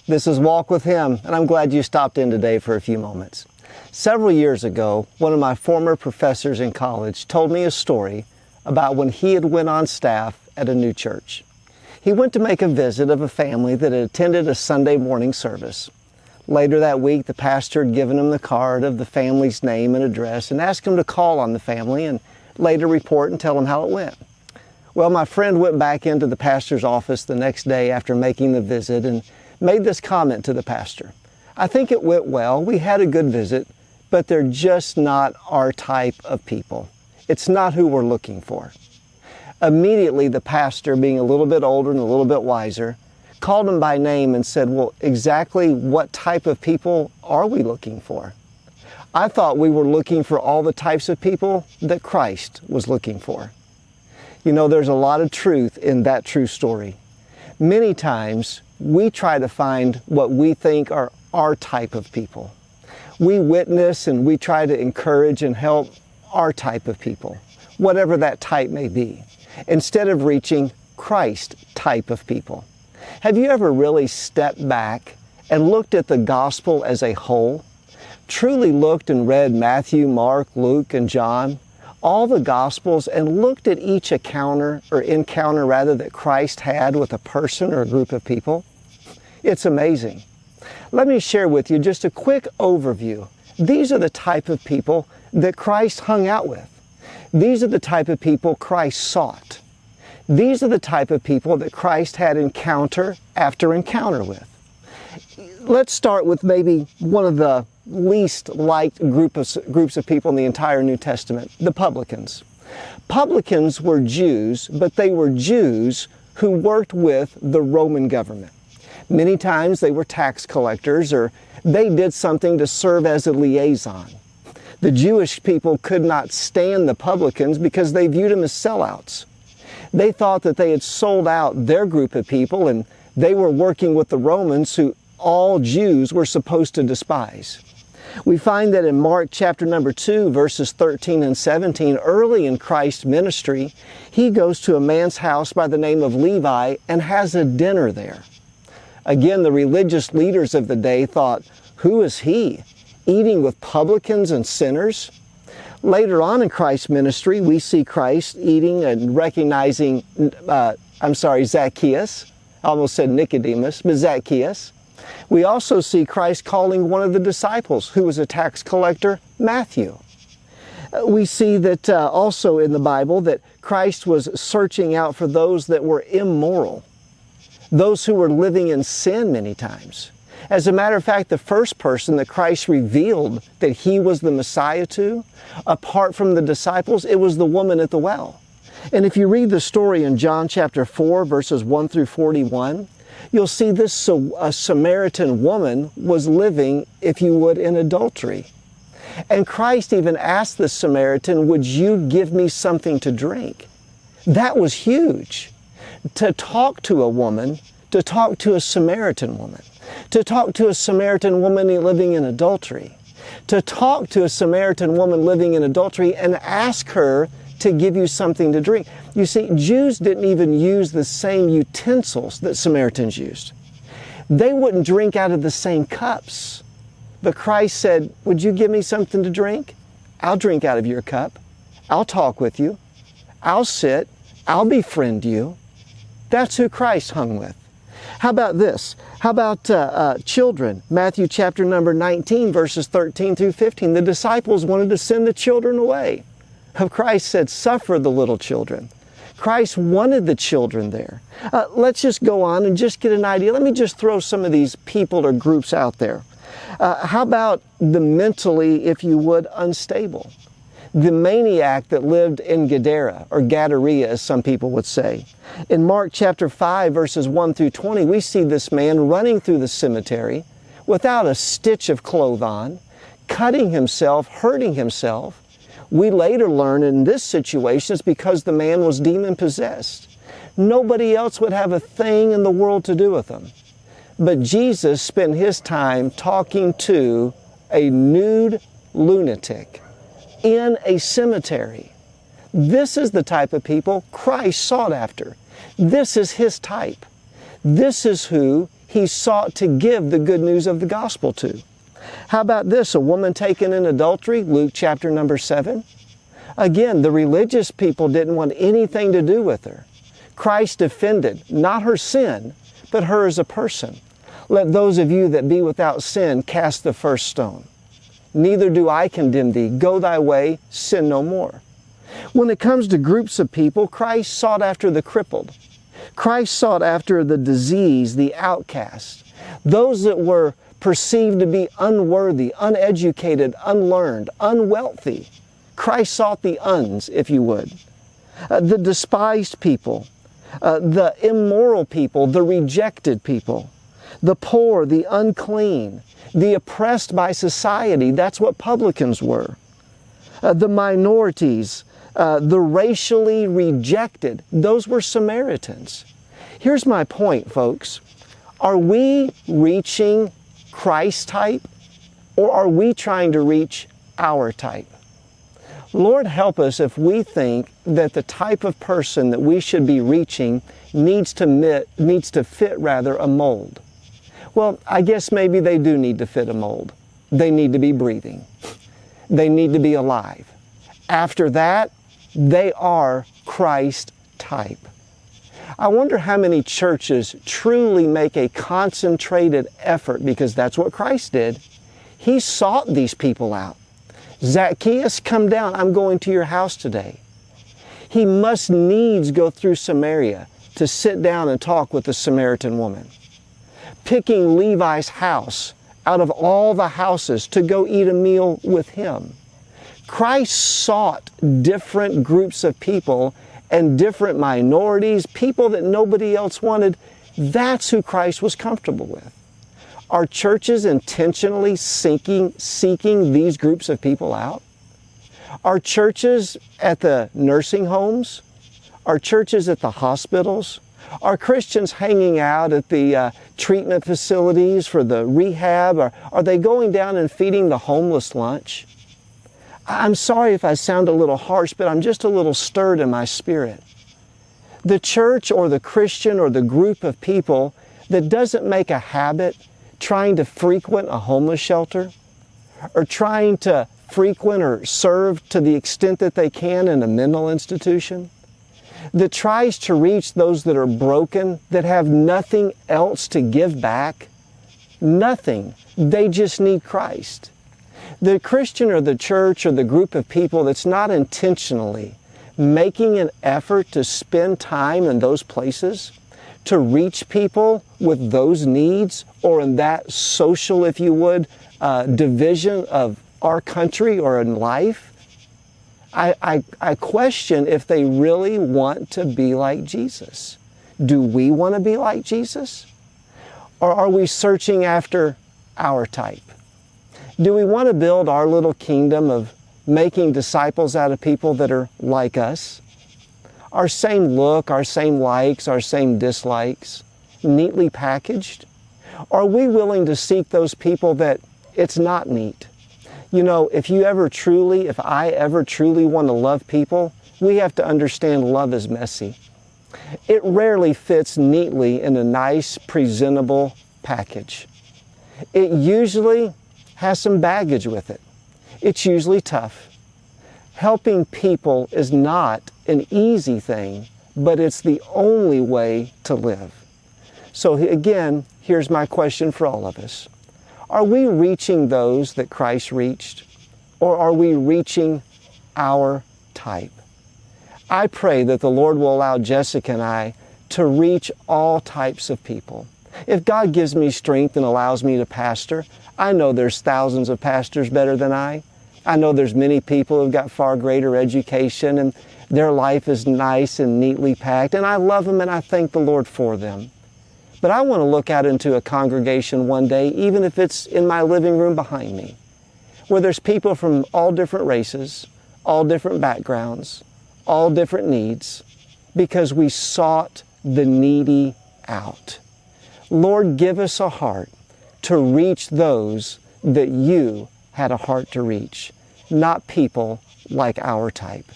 This is Walk with Him, and I'm glad you stopped in today for a few moments. Several years ago, one of my former professors in college told me a story about when he had went on staff at a new church. He went to make a visit of a family that had attended a Sunday morning service. Later that week, the pastor had given him the card of the family's name and address and asked him to call on the family and later report and tell him how it went. Well, my friend went back into the pastor's office the next day after making the visit and made this comment to the pastor. I think it went well. We had a good visit, but they're just not our type of people. It's not who we're looking for. Immediately, the pastor, being a little bit older and a little bit wiser, called him by name and said, well, exactly what type of people are we looking for? I thought we were looking for all the types of people that Christ was looking for. You know, there's a lot of truth in that true story. Many times, we try to find what we think are our type of people. We witness and we try to encourage and help our type of people, whatever that type may be, instead of reaching Christ type of people. Have you ever really stepped back and looked at the gospel as a whole? Truly looked and read Matthew, Mark, Luke, and John, all the gospels, and looked at each encounter that Christ had with a person or a group of people? It's amazing. Let me share with you just a quick overview. These are the type of people that Christ hung out with. These are the type of people Christ sought. These are the type of people that Christ had encounter after encounter with. Let's start with maybe one of the least liked groups of people in the entire New Testament, the publicans. Publicans were Jews, but they were Jews who worked with the Roman government. Many times they were tax collectors, or they did something to serve as a liaison. The Jewish people could not stand the publicans because they viewed them as sellouts. They thought that they had sold out their group of people and they were working with the Romans, who all Jews were supposed to despise. We find that in Mark chapter number 2, verses 13 and 17, early in Christ's ministry, he goes to a man's house by the name of Levi and has a dinner there. Again, the religious leaders of the day thought, who is he, eating with publicans and sinners? Later on in Christ's ministry, we see Christ eating and recognizing, Zacchaeus. I almost said Nicodemus, but Zacchaeus. We also see Christ calling one of the disciples, who was a tax collector, Matthew. We see that also in the Bible that Christ was searching out for those that were immoral, those who were living in sin many times. As a matter of fact, the first person that Christ revealed that He was the Messiah to, apart from the disciples, it was the woman at the well. And if you read the story in John chapter 4, verses 1 through 41, you'll see this a Samaritan woman was living, if you would, in adultery. And Christ even asked the Samaritan, would you give me something to drink? That was huge. To talk to a woman, to talk to a Samaritan woman, to talk to a Samaritan woman living in adultery, to talk to a Samaritan woman living in adultery and ask her to give you something to drink. You see, Jews didn't even use the same utensils that Samaritans used. They wouldn't drink out of the same cups. But Christ said, would you give me something to drink? I'll drink out of your cup. I'll talk with you. I'll sit. I'll befriend you. That's who Christ hung with. How about this? How about children? Matthew chapter number 19, verses 13 through 15. The disciples wanted to send the children away. Christ said, suffer the little children. Christ wanted the children there. Let's just go on and just get an idea. Let me just throw some of these people or groups out there. How about the mentally, if you would, unstable? The maniac that lived in Gadara, or Gadarea as some people would say. In Mark chapter 5, verses 1 through 20, we see this man running through the cemetery without a stitch of clothes on, cutting himself, hurting himself. We later learn in this situation it's because the man was demon-possessed. Nobody else would have a thing in the world to do with him. But Jesus spent His time talking to a nude lunatic in a cemetery. This is the type of people Christ sought after. This is His type. This is who he sought to give the good news of the gospel to. How about this? A woman taken in adultery, Luke chapter number 7. Again, the religious people didn't want anything to do with her. Christ defended not her sin, but her as a person. Let those of you that be without sin cast the first stone. Neither do I condemn thee. Go thy way, sin no more. When it comes to groups of people, Christ sought after the crippled. Christ sought after the diseased, the outcast, those that were perceived to be unworthy, uneducated, unlearned, unwealthy. Christ sought the uns, if you would. The despised people, the immoral people, the rejected people, the poor, the unclean, the oppressed by society. That's what publicans were. The minorities, the racially rejected, those were Samaritans. Here's my point, folks. Are we reaching Christ type, or are we trying to reach our type? Lord, help us if we think that the type of person that we should be reaching needs to fit a mold. Well, I guess maybe they do need to fit a mold. They need to be breathing. They need to be alive. After that, they are Christ type. I wonder how many churches truly make a concentrated effort, because that's what Christ did. He sought these people out. Zacchaeus, come down. I'm going to your house today. He must needs go through Samaria to sit down and talk with the Samaritan woman. Picking Levi's house out of all the houses to go eat a meal with him. Christ sought different groups of people and different minorities, people that nobody else wanted. That's who Christ was comfortable with. Are churches intentionally seeking these groups of people out? Are churches at the nursing homes? Are churches at the hospitals? Are Christians hanging out at the treatment facilities for the rehab? Or are they going down and feeding the homeless lunch? I'm sorry if I sound a little harsh, but I'm just a little stirred in my spirit. The church or the Christian or the group of people that doesn't make a habit trying to frequent a homeless shelter, or trying to frequent or serve to the extent that they can in a mental institution, that tries to reach those that are broken, that have nothing else to give back, nothing. They just need Christ. The Christian or the church or the group of people that's not intentionally making an effort to spend time in those places, to reach people with those needs, or in that social, if you would, division of our country or in life, I question if they really want to be like Jesus. Do we want to be like Jesus? Or are we searching after our type? Do we want to build our little kingdom of making disciples out of people that are like us? Our same look, our same likes, our same dislikes, neatly packaged? Are we willing to seek those people that it's not neat? You know, if I ever truly want to love people, we have to understand love is messy. It rarely fits neatly in a nice, presentable package. It usually has some baggage with it. It's usually tough. Helping people is not an easy thing, but it's the only way to live. So again, here's my question for all of us. Are we reaching those that Christ reached, or are we reaching our type? I pray that the Lord will allow Jessica and I to reach all types of people. If God gives me strength and allows me to pastor, I know there's thousands of pastors better than I. I know there's many people who've got far greater education and their life is nice and neatly packed, and I love them and I thank the Lord for them. But I want to look out into a congregation one day, even if it's in my living room behind me, where there's people from all different races, all different backgrounds, all different needs, because we sought the needy out. Lord, give us a heart to reach those that you had a heart to reach, not people like our type.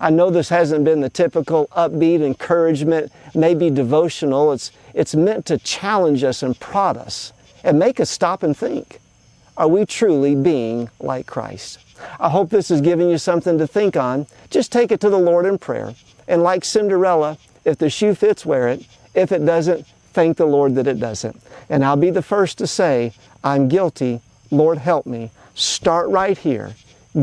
I know this hasn't been the typical upbeat encouragement, maybe devotional. It's meant to challenge us and prod us and make us stop and think. Are we truly being like Christ? I hope this is giving you something to think on. Just take it to the Lord in prayer. And like Cinderella, if the shoe fits, wear it. If it doesn't, thank the Lord that it doesn't. And I'll be the first to say, I'm guilty. Lord, help me. Start right here.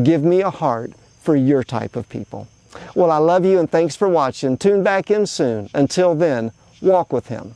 Give me a heart for your type of people. Well, I love you and thanks for watching. Tune back in soon. Until then, walk with Him.